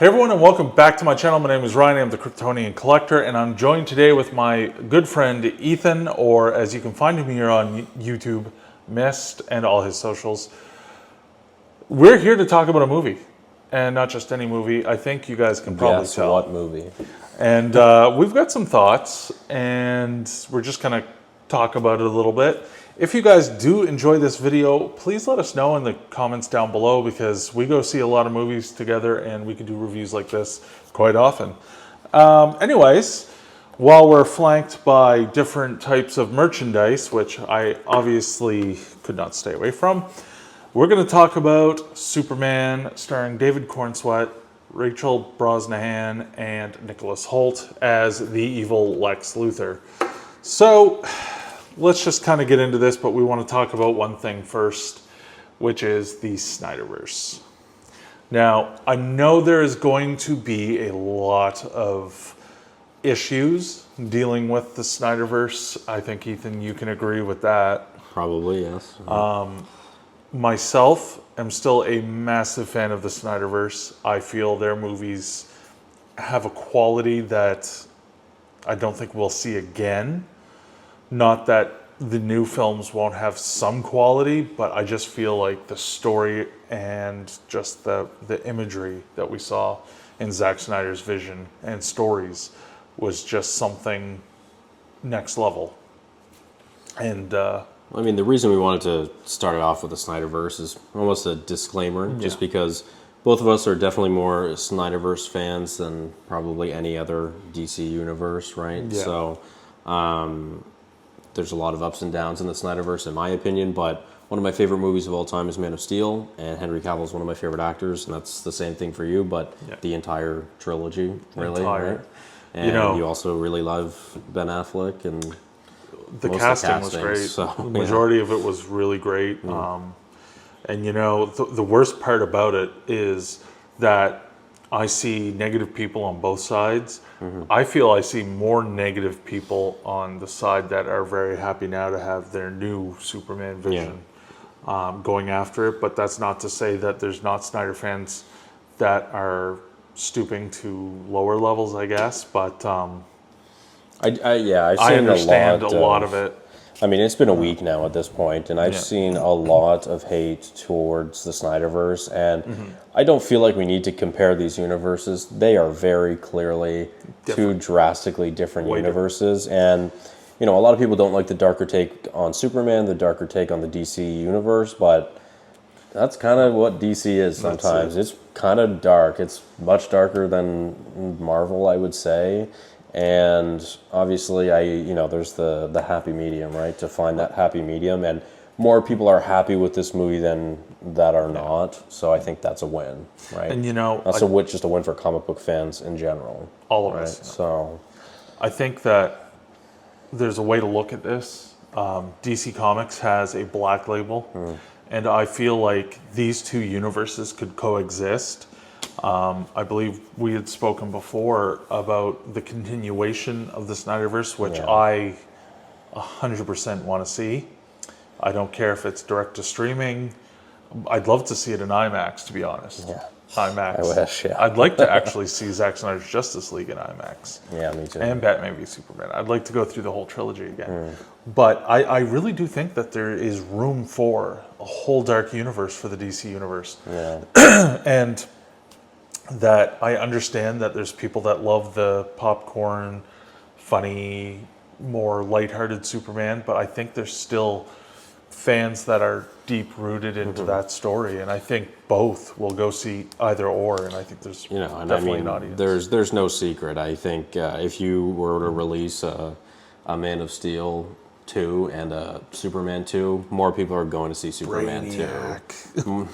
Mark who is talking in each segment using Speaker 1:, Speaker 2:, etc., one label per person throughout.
Speaker 1: Hey everyone, and welcome back to my channel. My name is Ryan, I'm the Kryptonian Collector, and I'm joined today with my good friend Ethan, or as you can find him here on YouTube, Miist, and all his socials. We're here to talk about a movie, and not just any movie. I think you guys can probably tell.
Speaker 2: What movie?
Speaker 1: And we've got some thoughts, and we're just going to talk about it a little bit. If you guys do enjoy this video, please let us know in the comments down below, because we go see a lot of movies together and we can do reviews like this quite often. Anyways, while we're flanked by different types of merchandise, which I obviously could not stay away from, we're going to talk about Superman, starring David Cornsweet, Rachel Brosnahan, and Nicholas Hoult as the evil Lex Luthor. So let's just kind of get into this, but we want to talk about one thing first, which is the Snyderverse. Now, I know there is going to be a lot of issues dealing with the Snyderverse. I think, Ethan, you can agree with that.
Speaker 2: Probably, yes.
Speaker 1: Myself, am still a massive fan of the Snyderverse. I feel their movies have a quality that I don't think we'll see again. Not that the new films won't have some quality, but I just feel like the story and just the imagery that we saw in Zack Snyder's vision and stories was just something next level. And
Speaker 2: I mean, the reason we wanted to start it off with the Snyderverse is almost a disclaimer, just because both of us are definitely more Snyderverse fans than probably any other DC universe, right?
Speaker 1: Yeah.
Speaker 2: So there's a lot of ups and downs in the Snyderverse, in my opinion, but one of my favorite movies of all time is Man of Steel, and Henry Cavill is one of my favorite actors, and that's the same thing for you, but the entire trilogy, really, right? And you also really love Ben Affleck, and
Speaker 1: the casting was great.
Speaker 2: So,
Speaker 1: the majority of it was really great. And you know, the worst part about it is that I see negative people on both sides. I feel I see more negative people on the side that are very happy now to have their new Superman vision going after it. But that's not to say that there's not Snyder fans that are stooping to lower levels, I guess. But
Speaker 2: I've seen
Speaker 1: I understand a lot of it.
Speaker 2: I mean, it's been a week now at this point, and I've seen a lot of hate towards the Snyderverse, and I don't feel like we need to compare these universes. They are very clearly two drastically different universes, and you know, a lot of people don't like the darker take on Superman, the darker take on the DC universe, but that's kind of what DC is sometimes. It's kind of dark. It's much darker than Marvel, I would say. And obviously, there's the happy medium, right? To find that happy medium, and more people are happy with this movie than that are not. So I think that's a win, right? And you know, that's just a win for comic book fans in general.
Speaker 1: All of us.
Speaker 2: So
Speaker 1: I think that there's a way to look at this. DC Comics has a black label, and I feel like these two universes could coexist. I believe we had spoken before about the continuation of the Snyderverse, which I 100% want to see. I don't care if it's direct to streaming. I'd love to see it in IMAX, to be honest.
Speaker 2: Yeah.
Speaker 1: IMAX.
Speaker 2: I wish,
Speaker 1: I'd like to actually see Zack Snyder's Justice League in IMAX.
Speaker 2: Yeah, me too.
Speaker 1: And Batman v Superman. I'd like to go through the whole trilogy again. But I really do think that there is room for a whole dark universe for the DC universe.
Speaker 2: Yeah.
Speaker 1: And that I understand that there's people that love the popcorn, funny, more lighthearted Superman, but I think there's still fans that are deep-rooted into that story, and I think both will go see either or, and I think there's definitely an audience.
Speaker 2: There's no secret. I think if you were to release a Man of Steel 2 and a Superman 2, more people are going to see Superman 2.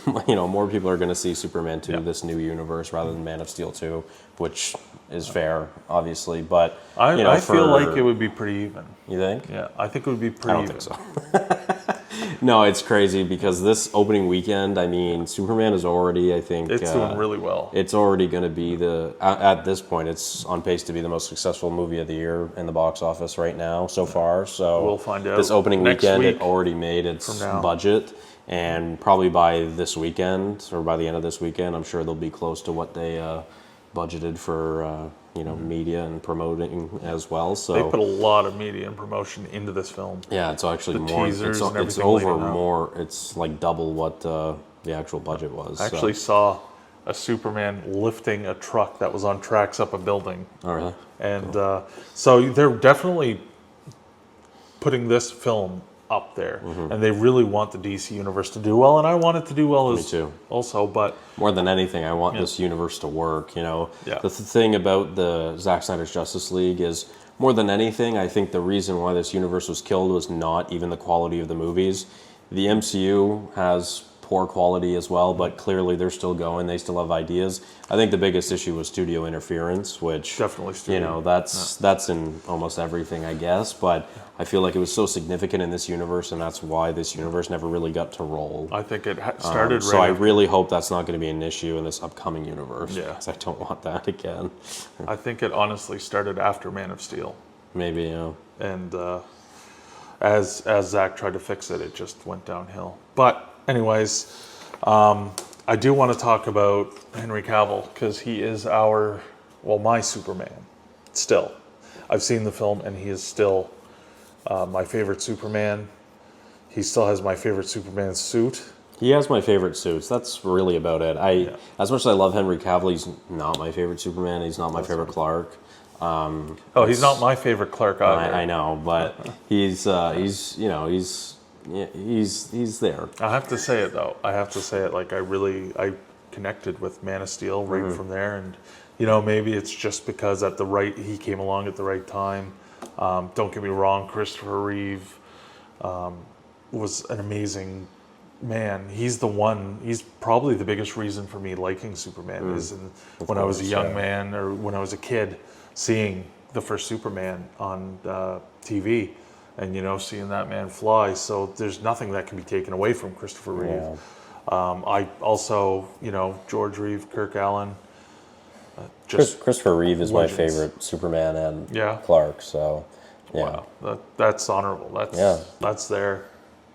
Speaker 2: More people are going to see Superman 2, this new universe, rather than Man of Steel 2, which is fair, obviously. But
Speaker 1: I feel like it would be pretty even.
Speaker 2: You think?
Speaker 1: Yeah, I think it would be pretty even.
Speaker 2: I don't think so. No, it's crazy because this opening weekend, I mean, Superman is already, I think...
Speaker 1: It's doing really well.
Speaker 2: It's already going to be at this point, it's on pace to be the most successful movie of the year in the box office right now so far. So
Speaker 1: we'll find out.
Speaker 2: This opening weekend, it already made its budget. And probably by this weekend, or by the end of this weekend, I'm sure they'll be close to what they budgeted for media and promoting as well. So
Speaker 1: They put a lot of media and promotion into this film.
Speaker 2: yeah, it's actually
Speaker 1: The
Speaker 2: more.
Speaker 1: teasers and
Speaker 2: It's
Speaker 1: everything
Speaker 2: over
Speaker 1: leading up.
Speaker 2: more. It's like double what the actual budget was.
Speaker 1: I actually saw a Superman lifting a truck that was on tracks up a building.
Speaker 2: Oh, really?
Speaker 1: And so they're definitely putting this film up there. And they really want the DC universe to do well, and I want it to do well
Speaker 2: Me too.
Speaker 1: also, but
Speaker 2: More than anything, I want this universe to work.
Speaker 1: Yeah.
Speaker 2: The thing about the Zack Snyder's Justice League is, more than anything, I think the reason why this universe was killed was not even the quality of the movies. The MCU has poor quality as well, but clearly they're still going. They still have ideas. I think the biggest issue was studio interference, which
Speaker 1: definitely studio.
Speaker 2: that's in almost everything, I guess. But I feel like it was so significant in this universe, and that's why this universe never really got to roll.
Speaker 1: I think it started
Speaker 2: So I
Speaker 1: right
Speaker 2: really hope that's not going to be an issue in this upcoming universe.
Speaker 1: Yeah.
Speaker 2: Because I don't want that again.
Speaker 1: I think it honestly started after Man of Steel.
Speaker 2: Maybe, yeah.
Speaker 1: And as Zach tried to fix it, it just went downhill. But anyways, I do want to talk about Henry Cavill, because he is my Superman. Still, I've seen the film, and he is still my favorite Superman. He still has my favorite Superman suit.
Speaker 2: He has my favorite suits. That's really about it. As much as I love Henry Cavill, he's not my favorite Superman. He's not my favorite Clark.
Speaker 1: He's not my favorite Clark either.
Speaker 2: I know, but he's there.
Speaker 1: I have to say it though. Like I connected with Man of Steel right from there, and maybe it's just because he came along at the right time. Don't get me wrong, Christopher Reeve was an amazing man. He's probably the biggest reason for me liking Superman when I was a young man, or when I was a kid, seeing the first Superman on TV. And seeing that man fly, so there's nothing that can be taken away from Christopher Reeve.
Speaker 2: Yeah.
Speaker 1: I also, George Reeve, Kirk Allen.
Speaker 2: Christopher Reeve is
Speaker 1: legends.
Speaker 2: my favorite Superman and
Speaker 1: Yeah.
Speaker 2: Clark. So, yeah,
Speaker 1: wow, that's honorable. That's there.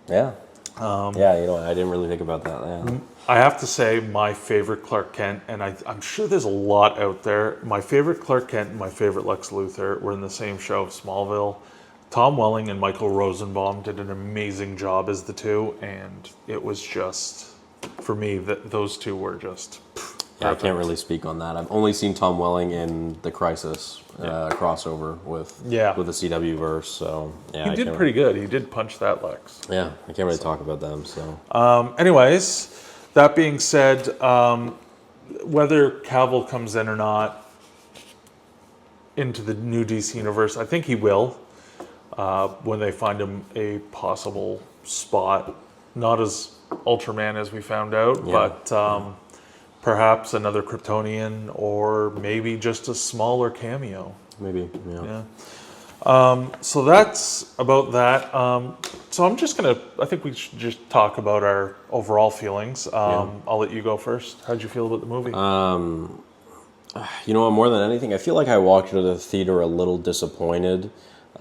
Speaker 2: yeah, I didn't really think about that. Yeah.
Speaker 1: I have to say, my favorite Clark Kent, and I'm sure there's a lot out there. My favorite Clark Kent and my favorite Lex Luthor were in the same show, Smallville. Tom Welling and Michael Rosenbaum did an amazing job as the two, and it was just, for me, those two were just
Speaker 2: Yeah, I can't really speak on that. I've only seen Tom Welling in the Crisis crossover with the CW verse. So yeah,
Speaker 1: he did pretty good. He did punch that Lex.
Speaker 2: Yeah, I can't really talk about them. So
Speaker 1: Anyways, that being said, whether Cavill comes in or not into the new DC universe, I think he will. When they find him a possible spot, not as Ultraman as we found out, but perhaps another Kryptonian, or maybe just a smaller cameo.
Speaker 2: maybe, yeah.
Speaker 1: So that's about that. So I think we should just talk about our overall feelings. I'll let you go first. How'd you feel about the movie?
Speaker 2: More than anything, I feel like I walked into the theater a little disappointed.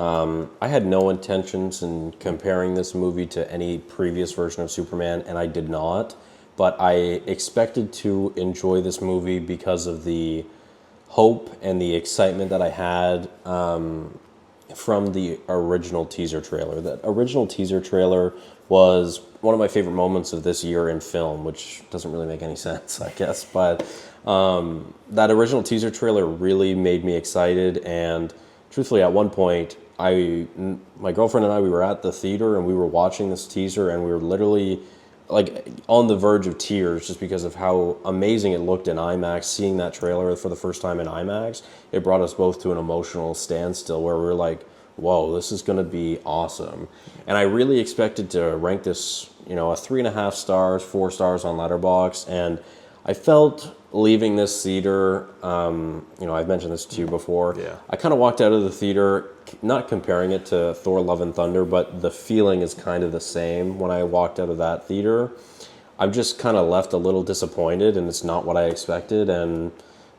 Speaker 2: I had no intentions in comparing this movie to any previous version of Superman, and I did not. But I expected to enjoy this movie because of the hope and the excitement that I had from the original teaser trailer. That original teaser trailer was one of my favorite moments of this year in film, which doesn't really make any sense, I guess. But that original teaser trailer really made me excited, and truthfully, at one point, my girlfriend and I, we were at the theater and we were watching this teaser, and we were literally like on the verge of tears just because of how amazing it looked in IMAX. Seeing that trailer for the first time in IMAX, it brought us both to an emotional standstill where we were like, whoa, this is going to be awesome. And I really expected to rank this, a 3.5 stars, 4 stars on Letterboxd, and I felt leaving this theater, I've mentioned this to you before.
Speaker 1: Yeah.
Speaker 2: I kind of walked out of the theater, not comparing it to Thor: Love and Thunder, but the feeling is kind of the same when I walked out of that theater. I'm just kind of left a little disappointed, and it's not what I expected. And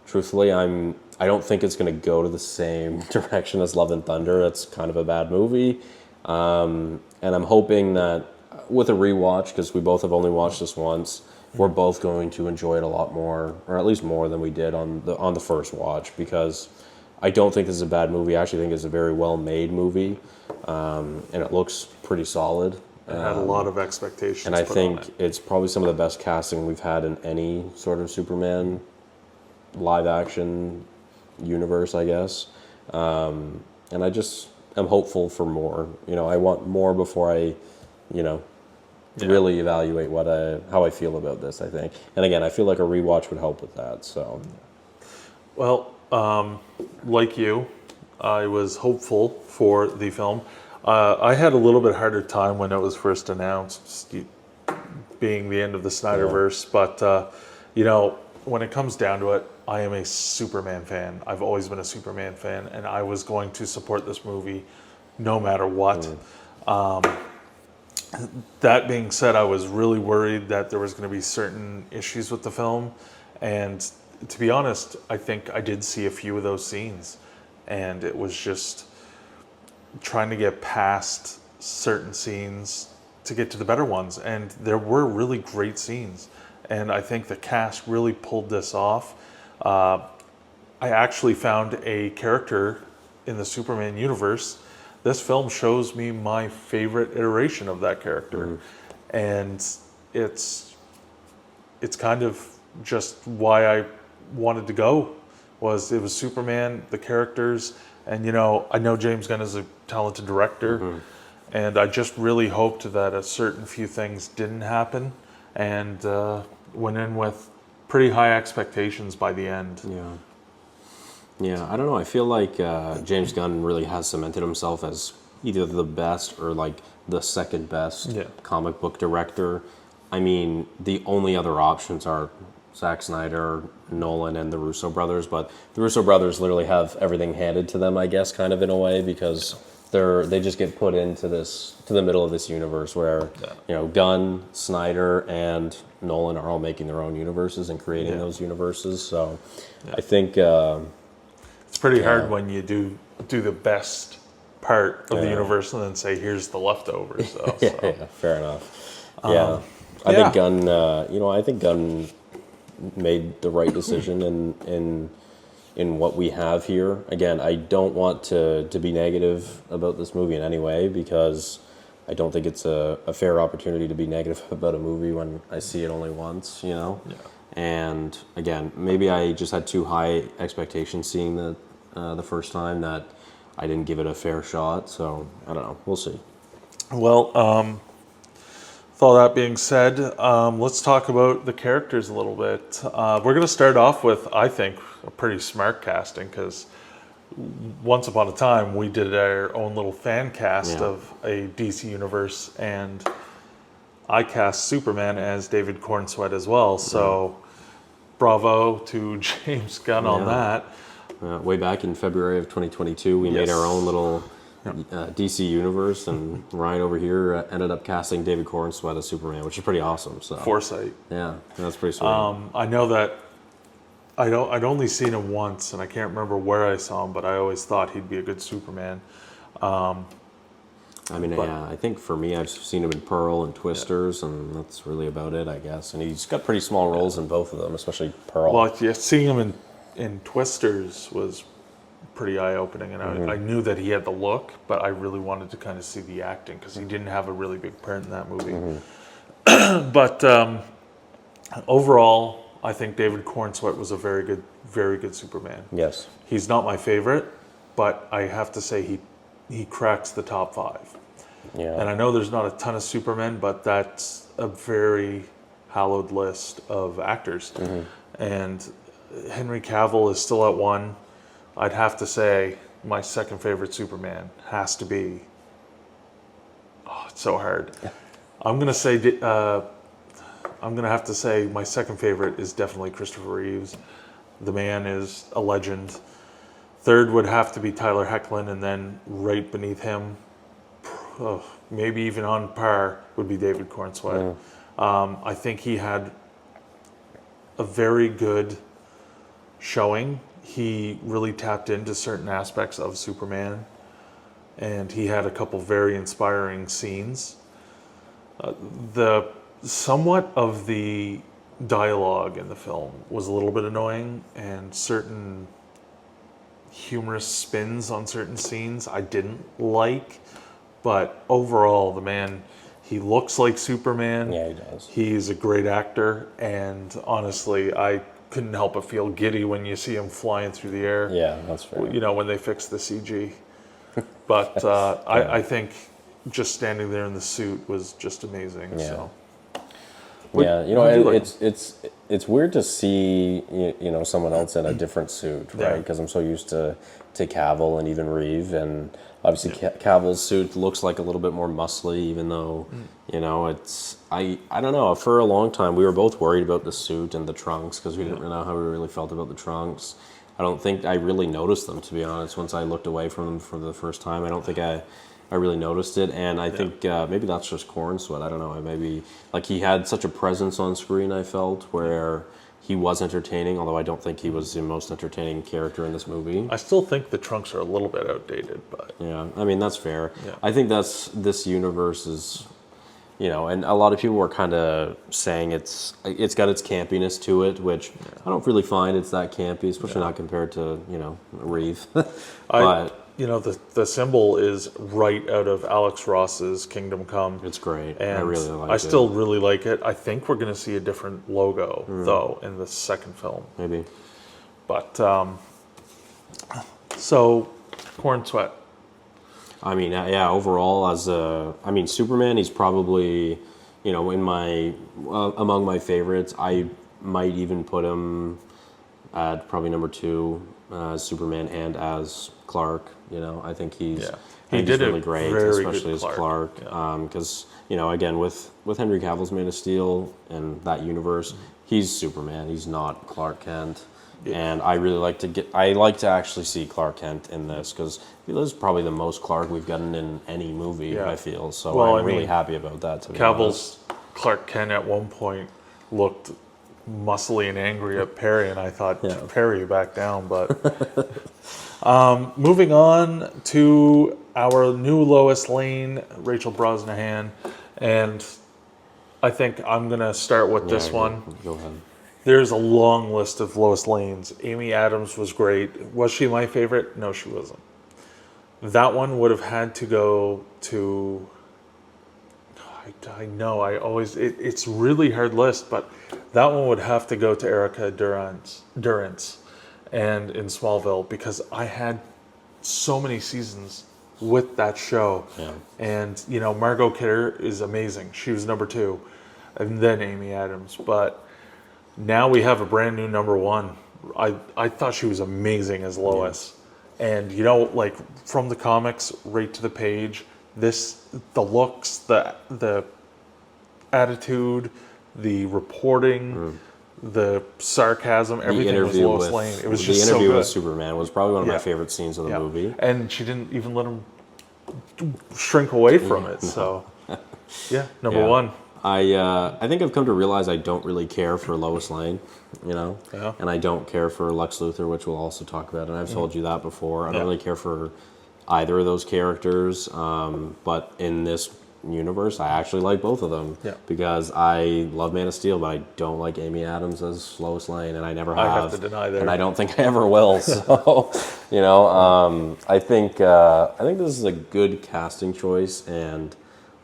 Speaker 2: truthfully, I don't think it's going to go to the same direction as Love and Thunder. It's kind of a bad movie, and I'm hoping that with a rewatch, because we both have only watched this once, we're both going to enjoy it a lot more, or at least more than we did on the first watch, because I don't think this is a bad movie. I actually think it's a very well made movie, and it looks pretty solid.
Speaker 1: It had a lot of expectations.
Speaker 2: And I
Speaker 1: put on
Speaker 2: think
Speaker 1: it.
Speaker 2: it's probably some of the best casting we've had in any sort of Superman live action universe, I guess. And I just am hopeful for more. I want more before I, really evaluate how I feel about this, I think. And again, I feel like a rewatch would help with that. So,
Speaker 1: Well, like you, I was hopeful for the film. I had a little bit harder time when it was first announced, being the end of the Snyderverse. But, when it comes down to it, I am a Superman fan. I've always been a Superman fan, and I was going to support this movie no matter what. That being said, I was really worried that there was going to be certain issues with the film. And to be honest, I think I did see a few of those scenes. And it was just trying to get past certain scenes to get to the better ones. And there were really great scenes. And I think the cast really pulled this off. I actually found a character in the Superman universe. This film shows me my favorite iteration of that character. And it's kind of just why I wanted to go. It was Superman, the characters, and I know James Gunn is a talented director, and I just really hoped that a certain few things didn't happen, and went in with pretty high expectations by the end.
Speaker 2: Yeah, I don't know. I feel like James Gunn really has cemented himself as either the best or like the second best comic book director. I mean, the only other options are Zack Snyder, Nolan, and the Russo brothers, but the Russo brothers literally have everything handed to them, I guess, kind of in a way, because they just get put into the middle of this universe where Gunn, Snyder, and Nolan are all making their own universes and creating those universes. So I think
Speaker 1: it's pretty hard when you do the best part of the universe and then say, here's the leftovers. So.
Speaker 2: Yeah, fair enough. I think Gunn. I think Gunn made the right decision in what we have here. Again, I don't want to be negative about this movie in any way, because I don't think it's a fair opportunity to be negative about a movie when I see it only once, And again, maybe I just had too high expectations seeing the first time, that I didn't give it a fair shot. So I don't know. We'll see.
Speaker 1: Well, with all that being said, let's talk about the characters a little bit. We're going to start off with, I think, a pretty smart casting, because once upon a time we did our own little fan cast of a DC universe, and I cast Superman as David Cornsweet as well. So bravo to James Gunn on that.
Speaker 2: Way back in February of 2022, we made our own little DC universe, and Ryan over here ended up casting David Cornsweet as Superman, which is pretty awesome. So
Speaker 1: Foresight.
Speaker 2: Yeah, that's pretty sweet.
Speaker 1: I know that I'd only seen him once, and I can't remember where I saw him, but I always thought he'd be a good Superman.
Speaker 2: I think for me, I've seen him in Pearl and Twisters, and that's really about it, I guess. And he's got pretty small roles in both of them, especially Pearl.
Speaker 1: Well, seeing him in Twisters was pretty eye-opening, and I knew that he had the look, but I really wanted to kind of see the acting, because he didn't have a really big part in that movie. But overall, I think David Cornsweet was a very good Superman.
Speaker 2: Yes.
Speaker 1: He's not my favorite, but I have to say he cracks the top 5.
Speaker 2: Yeah.
Speaker 1: And I know there's not a ton of Supermen, but that's a very hallowed list of actors. And Henry Cavill is still at 1. I'd have to say my second favorite Superman has to be. Oh, it's so hard. I'm gonna have to say my second favorite is definitely Christopher Reeves. The man is a legend. Third would have to be Tyler Hoechlin, and then right beneath him, maybe even on par, would be David Cornsweet. I think he had a very good showing. He really tapped into certain aspects of Superman, and he had a couple very inspiring scenes. The somewhat of the dialogue in the film was a little bit annoying, and certain humorous spins on certain scenes I didn't like. But overall, the man, he looks like Superman.
Speaker 2: Yeah, he does.
Speaker 1: He's a great actor, and honestly, I couldn't help but feel giddy when you see him flying through the air.
Speaker 2: Yeah, that's fair.
Speaker 1: You know, when they fix the CG. But I think just standing there in the suit was just amazing.
Speaker 2: Yeah.
Speaker 1: So.
Speaker 2: Yeah, you know,
Speaker 1: What'd you like?
Speaker 2: it's weird to see you know someone else in a different suit, right?
Speaker 1: Yeah.
Speaker 2: Because I'm so used to Cavill and even Reeve, and obviously Cavill's suit looks like a little bit more muscly, even though you know it's I don't know. For a long time, we were both worried about the suit and the trunks because we didn't really know how we really felt about the trunks. I don't think I really noticed them, to be honest. Once I looked away from them for the first time, I don't think I really noticed it, and I think maybe that's just corn sweat. I don't know. Maybe like he had such a presence on screen. I felt where he was entertaining, although I don't think he was the most entertaining character in this movie.
Speaker 1: I still think the trunks are a little bit outdated, but
Speaker 2: Yeah, I mean that's fair.
Speaker 1: Yeah.
Speaker 2: I think this universe is, you know, and a lot of people were kind of saying it's got its campiness to it, which I don't really find it's that campy, especially not compared to Reeve. But
Speaker 1: you know, the symbol is right out of Alex Ross's Kingdom Come.
Speaker 2: it's great.
Speaker 1: And
Speaker 2: I really like it.
Speaker 1: I still really like it. I think we're going to see a different logo, though, in the second film.
Speaker 2: Maybe.
Speaker 1: But, so, Corn Sweat.
Speaker 2: I mean, yeah. Overall, I mean, Superman. He's probably, you know, in my among my favorites. I might even put him at probably number 2, Superman, and as Clark. You know, I think he's
Speaker 1: He did
Speaker 2: really
Speaker 1: a
Speaker 2: great,
Speaker 1: very
Speaker 2: especially
Speaker 1: good
Speaker 2: as Clark. Because you know, again, with Henry Cavill's Man of Steel and that universe, he's Superman. He's not Clark Kent. And I really like to actually see Clark Kent in this because this is probably the most Clark we've gotten in any movie.
Speaker 1: Yeah.
Speaker 2: I feel so.
Speaker 1: Well,
Speaker 2: I'm really happy about that. To be honest.
Speaker 1: Cavill's Clark Kent at one point looked muscly and angry at Perry, and I thought, Perry, back down. But moving on to our new Lois Lane, Rachel Brosnahan, and I think I'm going to start with this one.
Speaker 2: Go ahead.
Speaker 1: There's a long list of Lois Lanes. Amy Adams was great. Was she my favorite? No, she wasn't. That one would have had to go to... I know, it's really hard list, but that one would have to go to Erica Durance and in Smallville, because I had so many seasons with that show.
Speaker 2: Yeah.
Speaker 1: And, you know, Margot Kidder is amazing. She was number 2. And then Amy Adams. But now we have a brand new number 1. I thought she was amazing as Lois. Yeah. And, you know, like from the comics right to the page, the looks, the attitude, the reporting, the sarcasm, everything was Lois Lane. It was just so good.
Speaker 2: The interview with Superman was probably one of my favorite scenes of the movie.
Speaker 1: And she didn't even let him shrink away from it. So, number 1.
Speaker 2: I think I've come to realize I don't really care for Lois Lane, you know, and I don't care for Lex Luthor, which we'll also talk about. And I've told you that before. I don't really care for either of those characters, but in this universe, I actually like both of them because I love Man of Steel, but I don't like Amy Adams as Lois Lane, and I never have.
Speaker 1: I have to deny that,
Speaker 2: and I don't think I ever will. So, you know, I think this is a good casting choice, and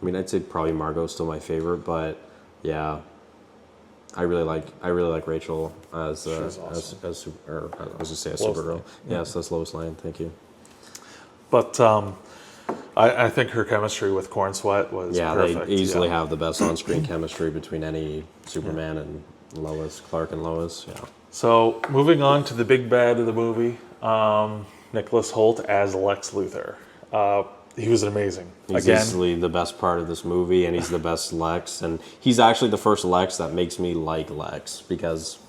Speaker 2: I mean, I'd say probably Margot's still my favorite, but yeah, I really like Rachel as
Speaker 1: awesome.
Speaker 2: as Supergirl. Yes, that's Lois Lane. Thank you.
Speaker 1: But I think her chemistry with Corn Sweat was perfect.
Speaker 2: They easily have the best on-screen chemistry between any Superman and Lois, Clark and Lois. Yeah. So
Speaker 1: moving on to the big bad of the movie, Nicholas Hoult as Lex Luthor. He was amazing.
Speaker 2: He's easily the best part of this movie, and he's the best Lex, and he's actually the first Lex that makes me like Lex, because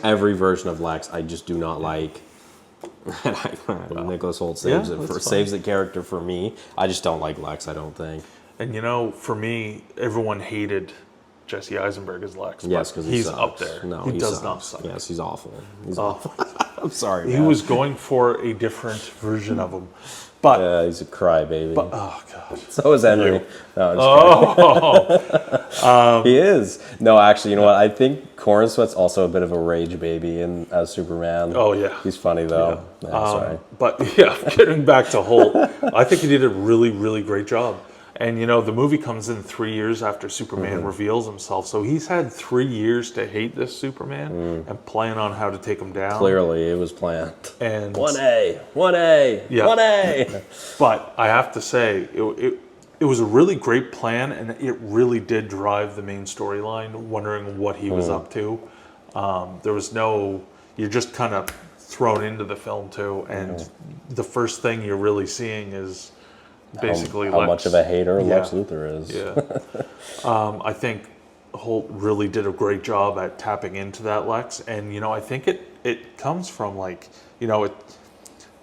Speaker 2: every version of Lex I just do not like. Nicholas Hoult saves saves the character for me. I just don't like Lex, I don't think.
Speaker 1: And you know, for me, everyone hated Jesse Eisenberg as Lex.
Speaker 2: Yes, because
Speaker 1: he's up there.
Speaker 2: No,
Speaker 1: he does not suck.
Speaker 2: Yes, he's awful. He's awful. I'm sorry, man.
Speaker 1: He was going for a different version of him. But
Speaker 2: Yeah, he's a crybaby.
Speaker 1: oh god,
Speaker 2: So is Henry. No, I'm just
Speaker 1: oh,
Speaker 2: kidding. He is. No, actually, you know what? I think Corn Sweat's also a bit of a rage baby as Superman.
Speaker 1: oh yeah.
Speaker 2: He's funny though. Yeah, sorry.
Speaker 1: But yeah, getting back to Holt, I think he did a really, really great job. And you know, the movie comes in 3 years after Superman reveals himself, so he's had 3 years to hate this Superman and plan on how to take him down.
Speaker 2: Clearly, it was planned.
Speaker 1: And
Speaker 2: 1A, 1A,
Speaker 1: Yeah.
Speaker 2: 1A.
Speaker 1: but I have to say, it was a really great plan, and it really did drive the main storyline, wondering what he was up to. There was no, you're just kind of thrown into the film too, and the first thing you're really seeing is basically
Speaker 2: How
Speaker 1: Lex.
Speaker 2: much of a hater
Speaker 1: Yeah.
Speaker 2: Lex Luthor is.
Speaker 1: Yeah. I think Holt really did a great job at tapping into that Lex, and you know, I think it comes from like, you know,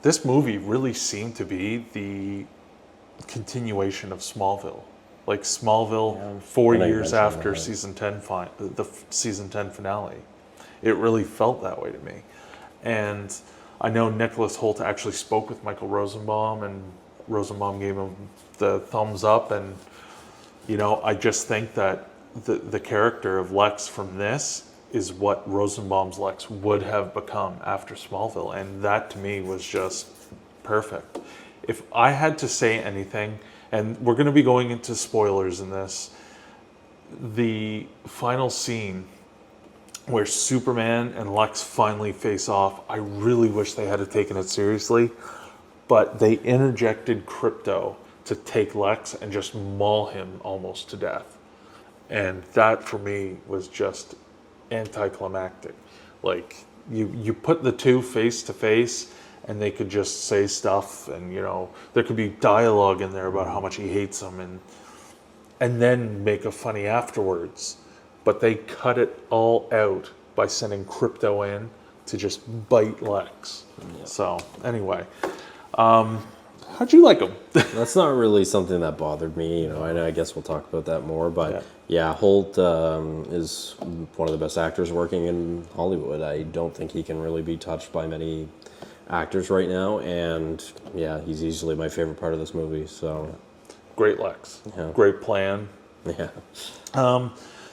Speaker 1: this movie really seemed to be the continuation of Smallville. Like Smallville, 4
Speaker 2: I know you
Speaker 1: years
Speaker 2: mentioned
Speaker 1: after
Speaker 2: that.
Speaker 1: the season 10 finale. It really felt that way to me. And I know Nicholas Hoult actually spoke with Michael Rosenbaum, and Rosenbaum gave him the thumbs up. And, you know, I just think that the character of Lex from this is what Rosenbaum's Lex would have become after Smallville. And that to me was just perfect. If I had to say anything, and we're going to be going into spoilers in this, the final scene where Superman and Lex finally face off, I really wish they had taken it seriously, but they interjected Crypto to take Lex and just maul him almost to death. And that for me was just anticlimactic. Like you put the two face to face, and they could just say stuff, and you know, there could be dialogue in there about how much he hates him, and then make a funny afterwards. But they cut it all out by sending Crypto in to just bite Lex. Yeah. So anyway, how'd you like him?
Speaker 2: That's not really something that bothered me. You know, I guess we'll talk about that more. But yeah, Holt is one of the best actors working in Hollywood. I don't think he can really be touched by many actors right now. And yeah, he's easily my favorite part of this movie. So
Speaker 1: Great Lex. Yeah. Great plan.
Speaker 2: Yeah.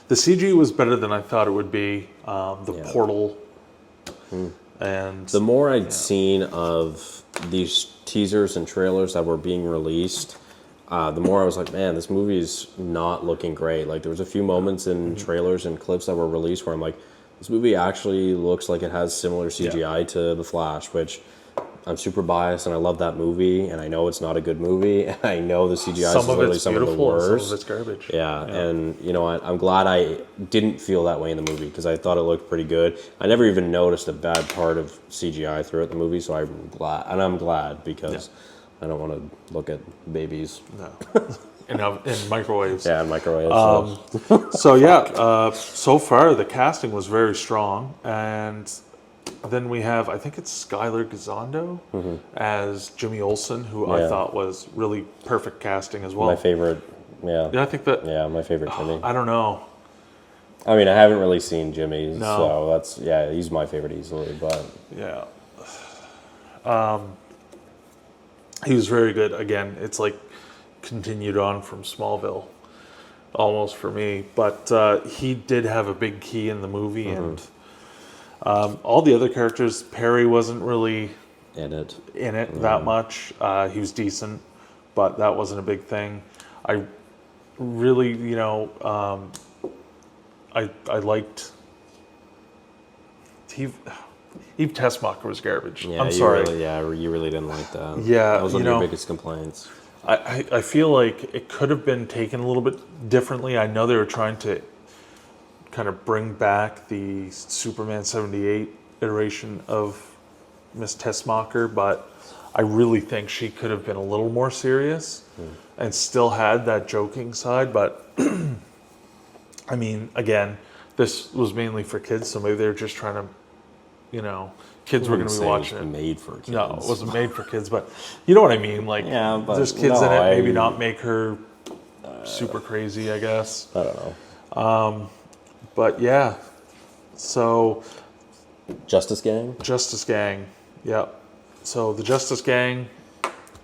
Speaker 1: The CG was better than I thought it would be. The portal. And
Speaker 2: the more I'd seen of these teasers and trailers that were being released, the more I was like, man, this movie's not looking great. Like, there was a few moments in trailers and clips that were released where I'm like, this movie actually looks like it has similar CGI to The Flash, which I'm super biased, and I love that movie, and I know it's not a good movie, and I know the CGI is literally some of the worst.
Speaker 1: Some of it's garbage.
Speaker 2: Yeah, and you know what? I'm glad I didn't feel that way in the movie, because I thought it looked pretty good. I never even noticed a bad part of CGI throughout the movie, so I'm glad because I don't want to look at babies.
Speaker 1: No. In microwaves.
Speaker 2: Yeah, in microwaves.
Speaker 1: So far the casting was very strong, and then we have, I think it's Skylar Gisondo as Jimmy Olsen, who I thought was really perfect casting as well.
Speaker 2: My favorite,
Speaker 1: Yeah, I think that.
Speaker 2: Yeah, my favorite Jimmy.
Speaker 1: I don't know.
Speaker 2: I mean, I haven't really seen Jimmy, so he's my favorite easily. But
Speaker 1: yeah, he was very good. Again, it's like continued on from Smallville, almost for me. But he did have a big key in the movie, and all the other characters, Perry wasn't really in it that much. He was decent, but that wasn't a big thing. I really, I liked Eve Tessmacher was garbage.
Speaker 2: Yeah,
Speaker 1: I'm sorry.
Speaker 2: You really didn't like that.
Speaker 1: Yeah,
Speaker 2: that was one of your biggest complaints.
Speaker 1: I feel like it could have been taken a little bit differently. I know they were trying to kind of bring back the Superman 78 iteration of Miss Tessmacher, but I really think she could have been a little more serious and still had that joking side. But I mean, again, this was mainly for kids, so maybe they were just trying to, kids were going to be watching it.
Speaker 2: Made for kids.
Speaker 1: No, it wasn't made for kids, but you know what I mean. Like, there's kids in it. Maybe not make her super crazy, I guess.
Speaker 2: I don't know.
Speaker 1: But yeah, so
Speaker 2: Justice Gang.
Speaker 1: Justice Gang, yeah. So the Justice Gang,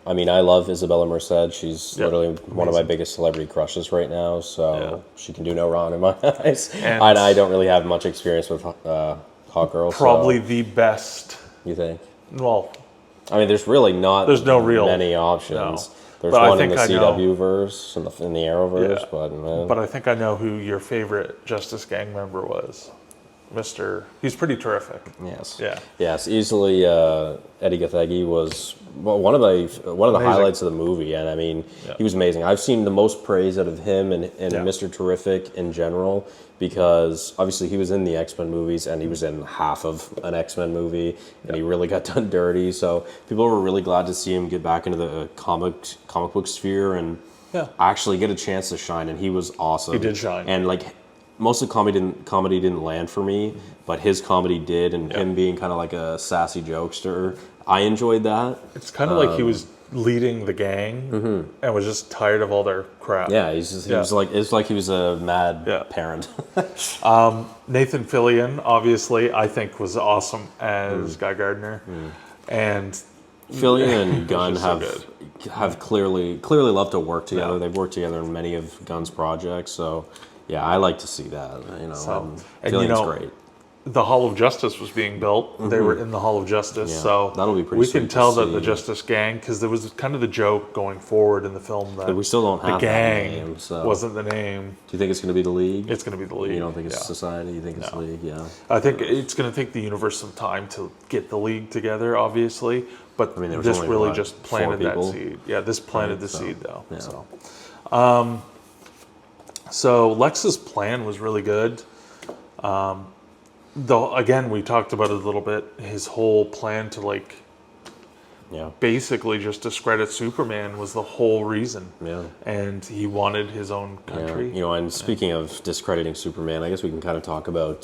Speaker 2: I mean, I love Isabella Merced. She's
Speaker 1: Yeah,
Speaker 2: literally one of my
Speaker 1: amazing.
Speaker 2: biggest celebrity crushes right now. So
Speaker 1: Yeah.
Speaker 2: she can do no wrong in my eyes.
Speaker 1: And
Speaker 2: I don't really have much experience with hot girls.
Speaker 1: probably
Speaker 2: So,
Speaker 1: the best.
Speaker 2: you think?
Speaker 1: Well,
Speaker 2: I mean, there's really not
Speaker 1: there's no real
Speaker 2: many options.
Speaker 1: no.
Speaker 2: There's
Speaker 1: But I
Speaker 2: one in
Speaker 1: think
Speaker 2: the
Speaker 1: I know.
Speaker 2: CW verse, in the Arrowverse,
Speaker 1: Yeah.
Speaker 2: but
Speaker 1: But I think I know who your favorite Justice Gang member was. He's pretty terrific.
Speaker 2: yes,
Speaker 1: Yeah.
Speaker 2: yes, easily. Eddie Gathegi was one of the
Speaker 1: Amazing.
Speaker 2: highlights of the movie, and I mean, he was amazing. I've seen the most praise out of him and
Speaker 1: Yeah.
Speaker 2: Mr. Terrific in general, because obviously he was in the X-Men movies and he was in half of an X-Men movie, and he really got done dirty. So people were really glad to see him get back into the comic book sphere and
Speaker 1: Yeah.
Speaker 2: actually get a chance to shine. And he was awesome.
Speaker 1: He did shine.
Speaker 2: And like, most of the comedy didn't land for me, but his comedy did, and him being kind of like a sassy jokester, I enjoyed that.
Speaker 1: It's kind of like he was leading the gang and was just tired of all their crap.
Speaker 2: Yeah, he was like, it's like he was a mad
Speaker 1: Yeah.
Speaker 2: parent.
Speaker 1: Nathan Fillion, obviously, I think was awesome as Guy Gardner. And
Speaker 2: Fillion and Gunn
Speaker 1: just so
Speaker 2: have clearly loved to work together.
Speaker 1: Yeah.
Speaker 2: They've worked together in many of Gunn's projects, so yeah, I like to see that. You know,
Speaker 1: and
Speaker 2: Fillion's great.
Speaker 1: the Hall of Justice was being built. They were in the Hall of Justice,
Speaker 2: Yeah,
Speaker 1: so
Speaker 2: that'll be pretty
Speaker 1: we
Speaker 2: sweet
Speaker 1: can
Speaker 2: to
Speaker 1: tell that
Speaker 2: see.
Speaker 1: the Justice Gang, because there was kind of the joke going forward in the film that
Speaker 2: But we still don't
Speaker 1: the
Speaker 2: have that
Speaker 1: gang
Speaker 2: name, so.
Speaker 1: wasn't the name.
Speaker 2: Do you think it's going to be the League?
Speaker 1: It's going to be the League.
Speaker 2: You don't think it's
Speaker 1: yeah.
Speaker 2: Society? You think it's
Speaker 1: No.
Speaker 2: League? Yeah.
Speaker 1: I think it's going to take the universe some time to get the League together, obviously. But
Speaker 2: I mean, there was
Speaker 1: this
Speaker 2: only,
Speaker 1: really
Speaker 2: what,
Speaker 1: just
Speaker 2: 4
Speaker 1: planted that
Speaker 2: people?
Speaker 1: seed. Yeah, this planted
Speaker 2: Right,
Speaker 1: the
Speaker 2: so,
Speaker 1: seed, though.
Speaker 2: yeah.
Speaker 1: So Lex's plan was really good. Though, again, we talked about it a little bit. His whole plan to, like,
Speaker 2: Yeah.
Speaker 1: basically just discredit Superman was the whole reason.
Speaker 2: Yeah.
Speaker 1: And he wanted his own country.
Speaker 2: Yeah. You know, and speaking of discrediting Superman, I guess we can kind of talk about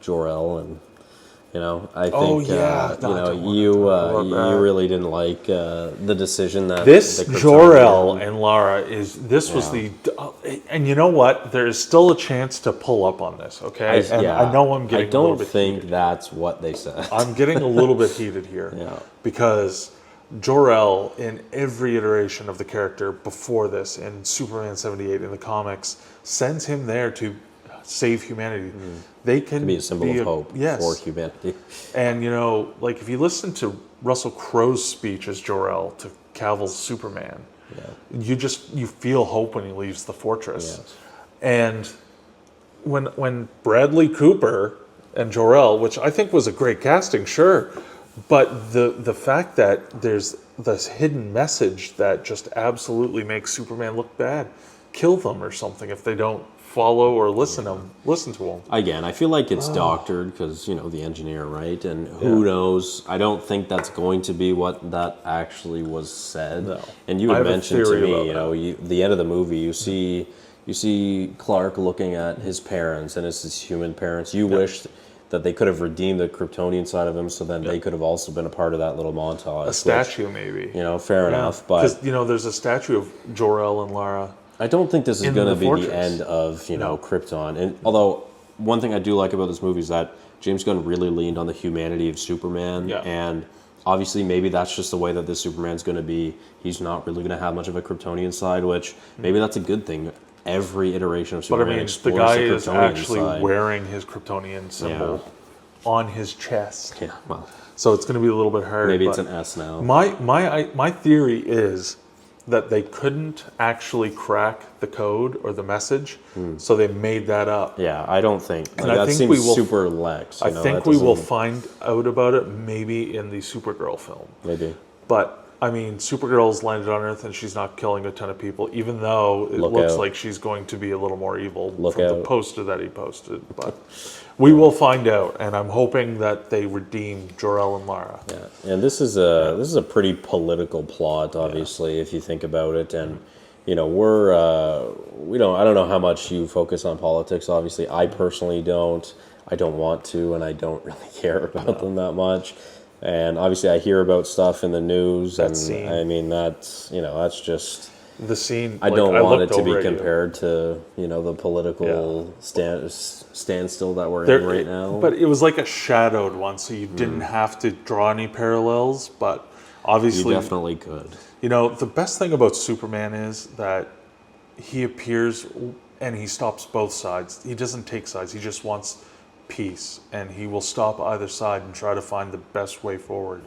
Speaker 2: Jor-El, and you know, I think
Speaker 1: Oh, yeah. No, I
Speaker 2: you know,
Speaker 1: don't wanna talk about that.
Speaker 2: you really didn't like the decision that
Speaker 1: This
Speaker 2: the Kryptonian-
Speaker 1: Jor-El and Lara was
Speaker 2: Yeah.
Speaker 1: and you know what? There is still a chance to pull up on this, okay? I know I'm getting
Speaker 2: I
Speaker 1: a little
Speaker 2: don't
Speaker 1: bit
Speaker 2: think
Speaker 1: heated.
Speaker 2: that's what they said.
Speaker 1: I'm getting a little bit heated here.
Speaker 2: Yeah.
Speaker 1: Because Jor-El, in every iteration of the character before this, in Superman 78 in the comics, sends him there to save humanity. They can
Speaker 2: Be a symbol of hope
Speaker 1: yes.
Speaker 2: for humanity.
Speaker 1: And you know, like if you listen to Russell Crowe's speech as Jor-El to Cavill's Superman, you feel hope when he leaves the fortress.
Speaker 2: Yes.
Speaker 1: And when Bradley Cooper and Jor-El, which I think was a great casting, sure, but the fact that there's this hidden message that just absolutely makes Superman look bad, kill them or something if they don't follow or listen to him.
Speaker 2: Again, I feel like it's doctored because, you know, the engineer, right? And who knows? I don't think that's going to be what that actually was said.
Speaker 1: No.
Speaker 2: And you
Speaker 1: I
Speaker 2: had
Speaker 1: have a
Speaker 2: mentioned to
Speaker 1: theory
Speaker 2: me,
Speaker 1: about
Speaker 2: you know, the end of the movie, you see Clark looking at his parents, and it's his human parents. You wished that they could have redeemed the Kryptonian side of him, so then they could have also been a part of that little montage.
Speaker 1: A statue, maybe.
Speaker 2: You know, fair enough, but
Speaker 1: Because, you know, there's a statue of Jor-El and Lara.
Speaker 2: I don't think this is
Speaker 1: in
Speaker 2: going to
Speaker 1: the
Speaker 2: be
Speaker 1: fortress.
Speaker 2: the end of, you know, Krypton. And although one thing I do like about this movie is that James Gunn really leaned on the humanity of Superman, and obviously maybe that's just the way that this Superman's going to be. He's not really going to have much of a Kryptonian side, which maybe that's a good thing. Every iteration of
Speaker 1: But I
Speaker 2: Superman
Speaker 1: mean, the
Speaker 2: explores
Speaker 1: guy
Speaker 2: the
Speaker 1: is
Speaker 2: Kryptonian
Speaker 1: actually
Speaker 2: side.
Speaker 1: wearing his Kryptonian symbol on his chest.
Speaker 2: Yeah, well,
Speaker 1: So it's going to be a little bit hard.
Speaker 2: maybe it's
Speaker 1: but
Speaker 2: an S now.
Speaker 1: My theory is that they couldn't actually crack the code or the message, so they made that up.
Speaker 2: Yeah, I don't think.
Speaker 1: And
Speaker 2: Like,
Speaker 1: I
Speaker 2: that
Speaker 1: think
Speaker 2: seems
Speaker 1: we will-
Speaker 2: super Lex.
Speaker 1: I
Speaker 2: You know,
Speaker 1: think
Speaker 2: that
Speaker 1: we will
Speaker 2: doesn't-
Speaker 1: find out about it maybe in the Supergirl film.
Speaker 2: Maybe.
Speaker 1: But I mean, Supergirl's landed on Earth and she's not killing a ton of people, even though it
Speaker 2: Look
Speaker 1: looks
Speaker 2: out.
Speaker 1: like she's going to be a little more evil
Speaker 2: Look
Speaker 1: from the
Speaker 2: out.
Speaker 1: poster that he posted. But we will find out, and I'm hoping that they redeem Jor-El and Lara.
Speaker 2: Yeah, and this is a pretty political plot, obviously, if you think about it. And you know, I don't know how much you focus on politics. Obviously, I personally don't. I don't want to, and I don't really care about them that much. And obviously, I hear about stuff in the news, and
Speaker 1: scene.
Speaker 2: I mean that's just.
Speaker 1: The scene.
Speaker 2: I don't want it
Speaker 1: looked
Speaker 2: to be
Speaker 1: over at you.
Speaker 2: compared to the political standstill that we're
Speaker 1: There-
Speaker 2: in right now.
Speaker 1: But it was like a shadowed one, so you didn't have to draw any parallels. But Obviously,
Speaker 2: You definitely could.
Speaker 1: you know, the best thing about Superman is that he appears and he stops both sides. He doesn't take sides. He just wants peace, and he will stop either side and try to find the best way forward.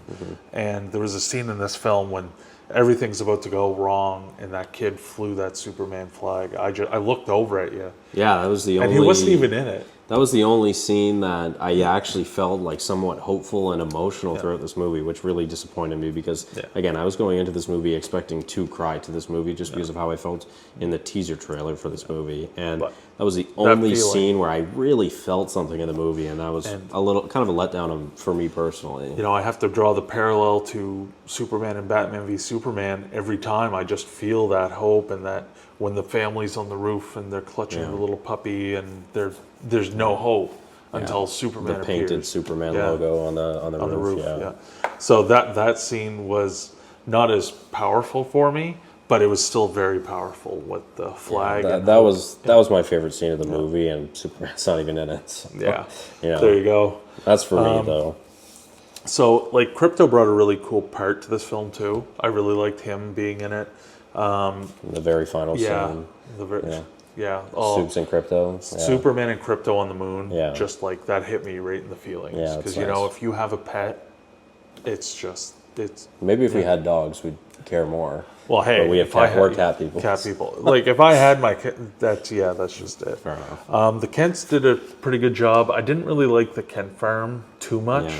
Speaker 1: And there was a scene in this film when everything's about to go wrong, and that kid flew that Superman flag. I looked over at you,
Speaker 2: Yeah, that was the only.
Speaker 1: and he wasn't even in it.
Speaker 2: That was the only scene that I actually felt like somewhat hopeful and emotional throughout this movie, which really disappointed me because, again, I was going into this movie expecting to cry to this movie just because of how I felt in the teaser trailer for this movie. And that was the only scene where I really felt something in the movie, and that was a little kind of a letdown for me personally.
Speaker 1: You know, I have to draw the parallel to Superman and Batman v Superman every time. I just feel that hope, and that when the family's on the roof and they're clutching the little puppy, and there's no hope until Superman
Speaker 2: the painted
Speaker 1: appears.
Speaker 2: Superman logo on the roof. Yeah.
Speaker 1: So that scene was not as powerful for me, but it was still very powerful with the flag.
Speaker 2: That was my favorite scene of the movie, and Superman's not even in it. So,
Speaker 1: there you go.
Speaker 2: That's for me though.
Speaker 1: So, like, Crypto brought a really cool part to this film too. I really liked him being in it.
Speaker 2: The very final scene.
Speaker 1: Supes
Speaker 2: and Crypto.
Speaker 1: Superman and Crypto on the moon.
Speaker 2: Yeah.
Speaker 1: Just like that hit me right in the feelings. Because you know, if you have a pet, it's
Speaker 2: maybe if we had dogs, we'd care more.
Speaker 1: Well, hey,
Speaker 2: but we have cat people.
Speaker 1: Cat people. Like if I had my that's just it.
Speaker 2: Fair enough.
Speaker 1: The Kents did a pretty good job. I didn't really like the Kent farm too much.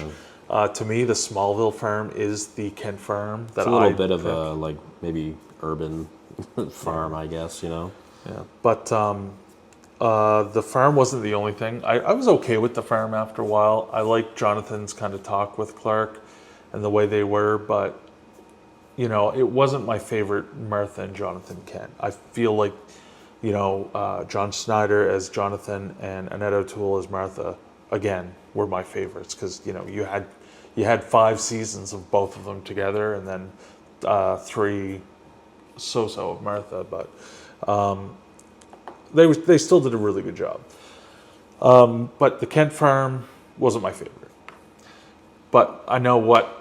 Speaker 1: To me, the Smallville farm is the Kent farm.
Speaker 2: It's a little bit of a like maybe urban farm, I guess. You know.
Speaker 1: Yeah, but the farm wasn't the only thing. I was okay with the farm after a while. I liked Jonathan's kind of talk with Clark and the way they were, but you know, it wasn't my favorite Martha and Jonathan Kent. I feel like, you know, John Snyder as Jonathan and Annette O'Toole as Martha, again, were my favorites because, you know, you had 5 seasons of both of them together, and then 3 so-so of Martha, but they still did a really good job. But the Kent farm wasn't my favorite. But I know what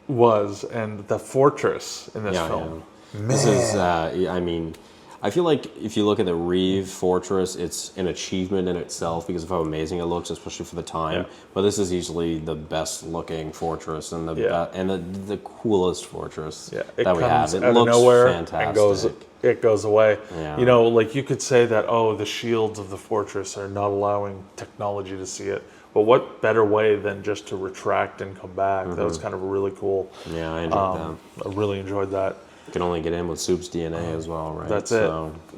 Speaker 1: was, and the fortress in this film. Man.
Speaker 2: This is, I mean, I feel like if you look at the Reeve Fortress, it's an achievement in itself because of how amazing it looks, especially for the time. Yeah. But this is easily the best looking fortress and the coolest fortress that we have. It looks
Speaker 1: nowhere
Speaker 2: fantastic.
Speaker 1: And it goes away.
Speaker 2: Yeah.
Speaker 1: You know, like you could say that, the shields of the fortress are not allowing technology to see it. But what better way than just to retract and come back? That was kind of a really cool.
Speaker 2: Yeah, I enjoyed that.
Speaker 1: I really enjoyed that.
Speaker 2: You can only get in with Soup's DNA as well, right?
Speaker 1: That's it.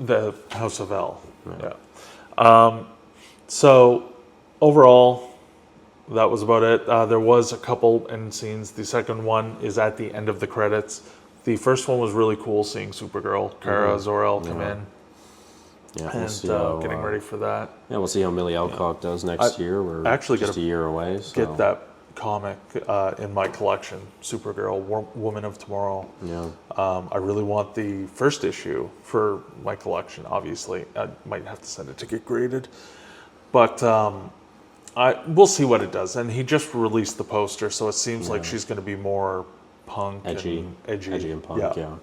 Speaker 1: The House of L. Yeah. So overall, that was about it. There was a couple end scenes. The second one is at the end of the credits. The first one was really cool, seeing Supergirl, Kara Zor-El come in.
Speaker 2: Yeah,
Speaker 1: and getting ready for that.
Speaker 2: Yeah, we'll see how Millie Alcock does next year. We're
Speaker 1: actually
Speaker 2: just a year away. So.
Speaker 1: Get that comic in my collection, Supergirl, Woman of Tomorrow.
Speaker 2: Yeah.
Speaker 1: I really want the first issue for my collection, obviously. I might have to send it to get graded. But we'll see what it does. And he just released the poster, so it seems like she's going to be more punk
Speaker 2: edgy and punk, yeah.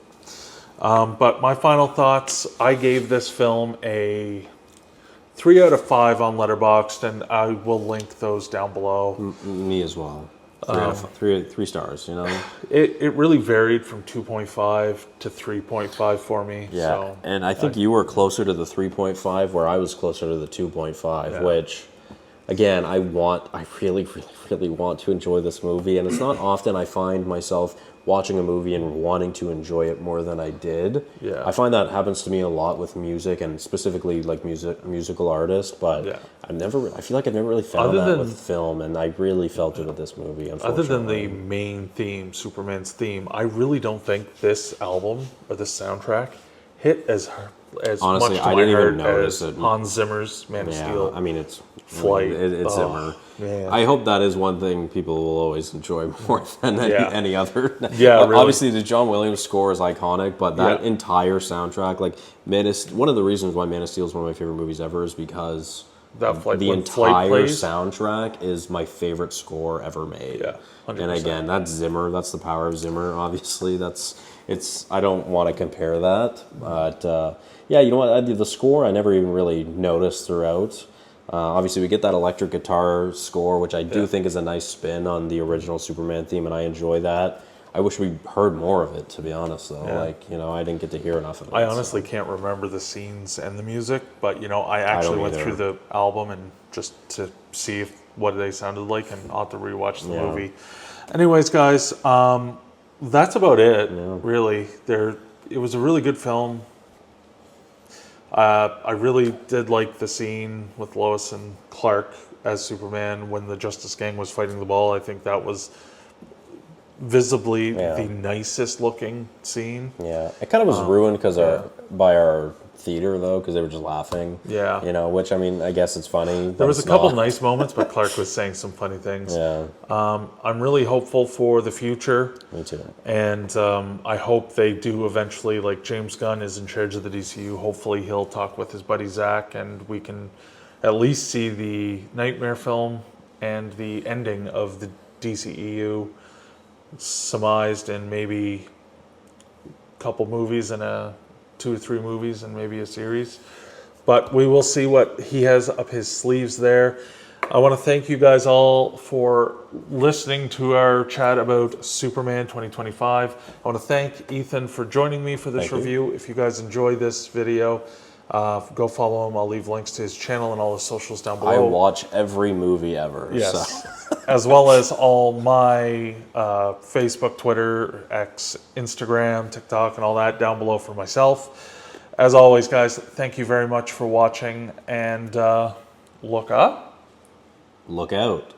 Speaker 1: But my final thoughts, I gave this film a 3 out of 5 on Letterboxd, and I will link those down below.
Speaker 2: Me as well. 3 stars, you know?
Speaker 1: It really varied from 2.5 to 3.5 for me.
Speaker 2: Yeah,
Speaker 1: so
Speaker 2: and I think you were closer to the 3.5, where I was closer to the 2.5, which, again, I really, really, really want to enjoy this movie, and it's not often I find myself watching a movie and wanting to enjoy it more than I did.
Speaker 1: Yeah.
Speaker 2: I find that happens to me a lot with music, and specifically like musical artists, but I feel like I've never really found that with film, and I really felt it with this movie, unfortunately.
Speaker 1: Other than the main theme, Superman's theme, I really don't think this album or this soundtrack hit as
Speaker 2: honestly,
Speaker 1: much to
Speaker 2: I
Speaker 1: my
Speaker 2: didn't
Speaker 1: heart
Speaker 2: even notice
Speaker 1: as
Speaker 2: it.
Speaker 1: Hans Zimmer's Man of Steel.
Speaker 2: I mean, it's
Speaker 1: Flight.
Speaker 2: It's Zimmer.
Speaker 1: Man.
Speaker 2: I hope that is one thing people will always enjoy more than any other.
Speaker 1: Yeah, really.
Speaker 2: Obviously, the John Williams score is iconic, but that entire soundtrack, like one of the reasons why Man of Steel is one of my favorite movies ever is because
Speaker 1: that flight,
Speaker 2: The
Speaker 1: when Flight
Speaker 2: entire
Speaker 1: plays.
Speaker 2: soundtrack is my favorite score ever made.
Speaker 1: Yeah, 100%.
Speaker 2: And again, that's Zimmer. That's the power of Zimmer. Obviously, it's. I don't want to compare that, but yeah, you know what? The score I never even really noticed throughout. Obviously, we get that electric guitar score, which I do think is a nice spin on the original Superman theme, and I enjoy that. I wish we heard more of it, to be honest, though.
Speaker 1: Yeah.
Speaker 2: Like, you know, I didn't get to hear enough of it.
Speaker 1: I honestly can't remember the scenes and the music, but you know, I actually went
Speaker 2: either.
Speaker 1: through the album and just to see what they sounded like, and I'll have to rewatch the movie. Anyways, guys, that's about it. Really, it was a really good film. I really did like the scene with Lois and Clark as Superman when the Justice Gang was fighting the ball. I think that was visibly the nicest looking scene.
Speaker 2: Yeah, it kind of was ruined because by our theater though, because they were just laughing.
Speaker 1: Yeah,
Speaker 2: you know, which I mean, I guess it's funny.
Speaker 1: There was a couple nice moments, but Clark was saying some funny things.
Speaker 2: Yeah,
Speaker 1: I'm really hopeful for the future.
Speaker 2: me too.
Speaker 1: And I hope they do eventually, like James Gunn is in charge of the DCU. Hopefully he'll talk with his buddy Zach, and we can at least see the Nightmare film and the ending of the DCEU surmised in maybe a couple movies and 2 or 3 movies and maybe a series. But we will see what he has up his sleeves there. I want to thank you guys all for listening to our chat about Superman 2025. I want to thank Ethan for joining me for this review. If you guys enjoyed this video, go follow him. I'll leave links to his channel and all his socials down below.
Speaker 2: I watch every movie ever.
Speaker 1: Yes.
Speaker 2: So.
Speaker 1: As well as all my Facebook, Twitter, X, Instagram, TikTok, and all that down below for myself. As always, guys, thank you very much for watching, and look up.
Speaker 2: Look out.